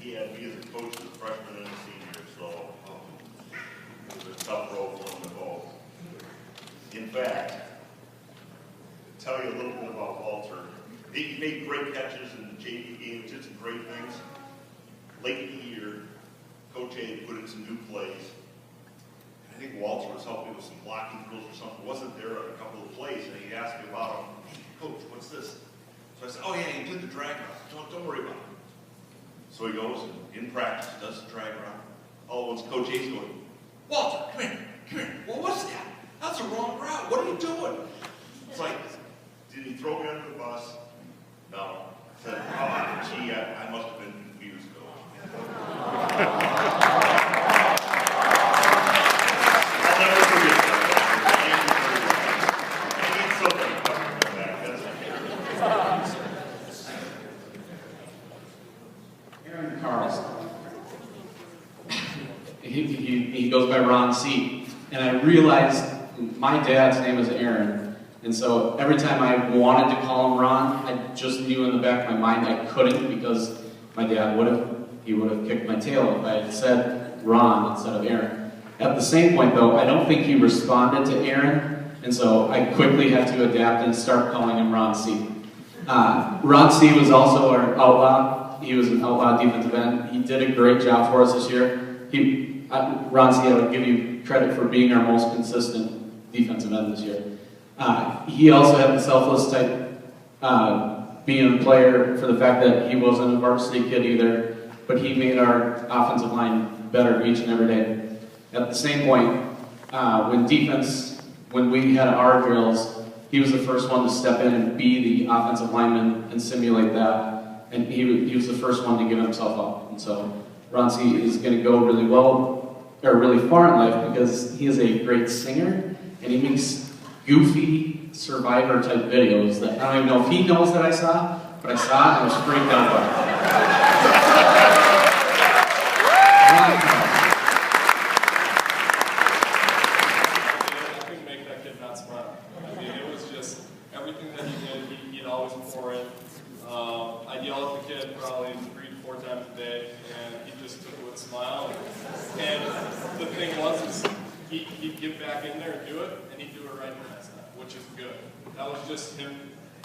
he had me as a coach as a freshman and a senior, so it was a tough road for him to go. In fact, to tell you a little bit about Walter, he made great catches in the JV games, did some great things. Late in the year, Coach A put in some new plays. I think Walter was helping with some blocking drills or something. Wasn't there on a couple of plays, and he asked me about them. Hey, Coach, what's this? So I said, oh yeah, he did the drag route. Don't worry about it. So he goes and in practice does the drag route. All at once, Coach A's going, Walter, come here. Well, what's that? That's a wrong route. What are you doing? It's like, did he throw me under the bus? No. I said, oh, gee, I must have been confused, Coach. I'll never forget that. I need something coming back. Aaron Carlson. He goes by Ron C. And I realized my dad's name is Aaron. And so every time I wanted to call him Ron, I just knew in the back of my mind I couldn't because my dad would have kicked my tail if I had said Ron instead of Aaron. At the same point though, I don't think he responded to Aaron, and so I quickly had to adapt and start calling him Ron C. Ron C was also our outlaw. He was an outlaw defensive end. He did a great job for us this year. Ron C, I would give you credit for being our most consistent defensive end this year. He also had the selfless type, being a player for the fact that he wasn't a varsity kid either, but he made our offensive line better each and every day. At the same point, when we had our drills, he was the first one to step in and be the offensive lineman and simulate that, and he was the first one to give himself up. And so Ron C is going to go really far in life because he is a great singer, and he makes goofy Survivor type videos that I don't even know if he knows that I saw, but I saw it and I was freaked out by it. I couldn't make that kid not smile. I mean, it was just everything that he did, he'd always pour in. I'd yell at the kid probably 3 to 4 times a day, and he just took it with a smile. And the thing was, is he'd get back in there and do it, and he'd do it right the next time, which is good. That was just him,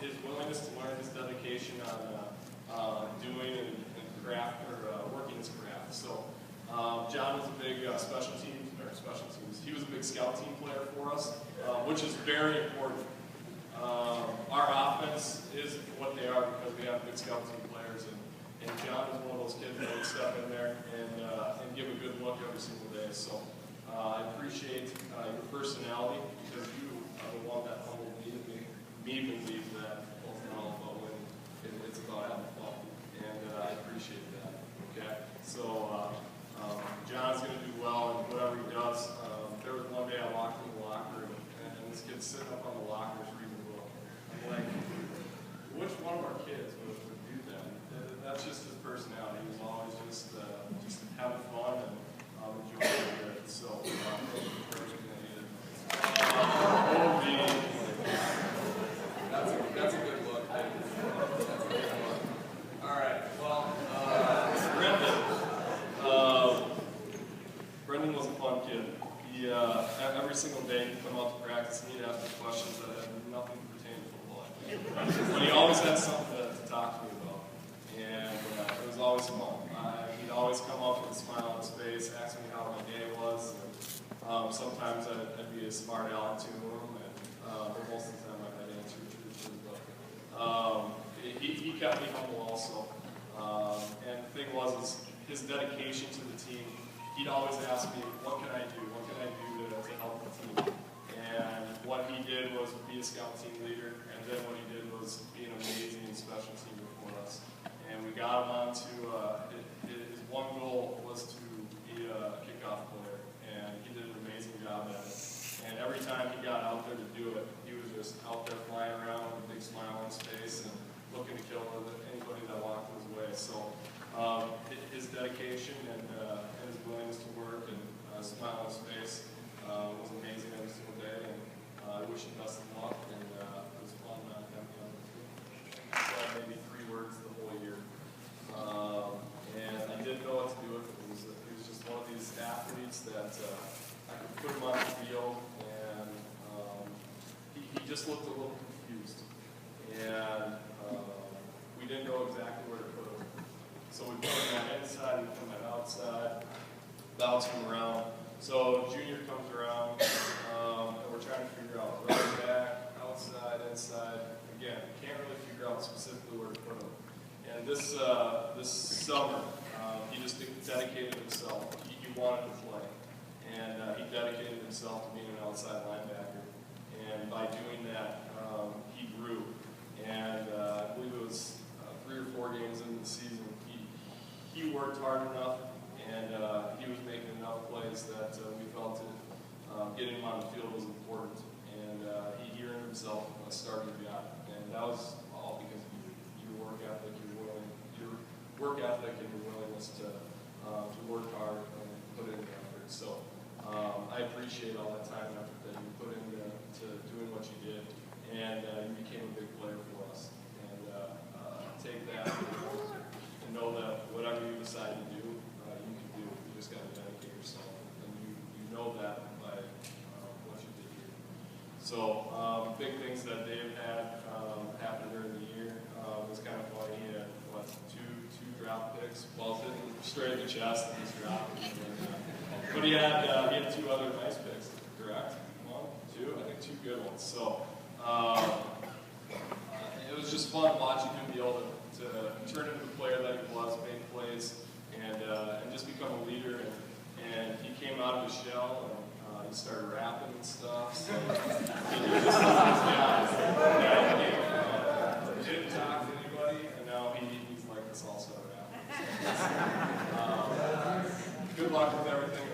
his willingness to learn, his dedication on doing and craft or working his craft. So John was a big special teams. He was a big scout team player for us, which is very important. Our offense is what they are because we have big scout team players, and John is one of those kids that would step in there and give a good look every single day. So I appreciate your personality because you are the one that humbled me to make me believe that it's not all about winning, it's about having fun, and I appreciate that. Okay, so John's going to do well in whatever he does. There was one day I walked in the locker room, and this kid's sitting up on the lockers reading a book. I'm like, which one of our kids would do that? That's just his personality. He was always just having fun and enjoying it. So, that's a good look. All right. Well, Brendan was a fun kid. He every single day he'd come out to practice and he'd ask me questions that had nothing pertaining to football. But he always had something to talk to me about, and it was always fun. He'd always come up with a smile on his face, ask me how my day was, and sometimes I'd be a smart aleck to him, but most of the time I'd answer truthfully. But he kept me humble also, and the thing was his dedication to the team. He'd always ask me, what can I do? What can I do to help the team? And what he did was be a scout team leader, and then what he did was be an amazing special teamer for us. And we got him on to, his one goal was to be a kickoff player, and he did an amazing job at it. And every time he got out there to do it, he was just out there flying around with a big smile on his face and looking to kill anybody that walked his way. So his dedication and his willingness to work and smile on his face was amazing every single day, and I wish him best of luck, and it was fun having him on the team. So maybe 3 words the whole year. just looked a little confused. And we didn't know exactly where to put him. So we put him on inside, we put him on outside, bounce him around. So junior comes around, and we're trying to figure out right back, outside, inside. Again, can't really figure out specifically where to put him. And this summer, he just dedicated himself. He wanted to play. And he dedicated himself to being an outside linebacker. And by doing that, he grew. And I believe it was 3 or 4 games into the season, he worked hard enough, and he was making enough plays that we felt that getting him on the field was important. And he earned himself a starting job. And that was all because of your work ethic, your work ethic, and your willingness to work hard and put in the effort. So I appreciate all that time and effort that you put into doing what you did, and you became a big player for us. And take that and know that whatever you decide to do, you can do. You just got to dedicate yourself, and you know that by what you did here. So big things that Dave had happen during the year was kind of funny. He had what two drop picks, balls hitting straight in the chest and he's dropped. But he had 2 other nice picks, correct? 1, 2, I think 2 good ones. So it was just fun watching him be able to turn into the player that he was, make plays, and just become a leader. And he came out of his shell and he started rapping and stuff. So he just didn't talk to anybody, and now he's like this all-star rapper. Good luck with everything.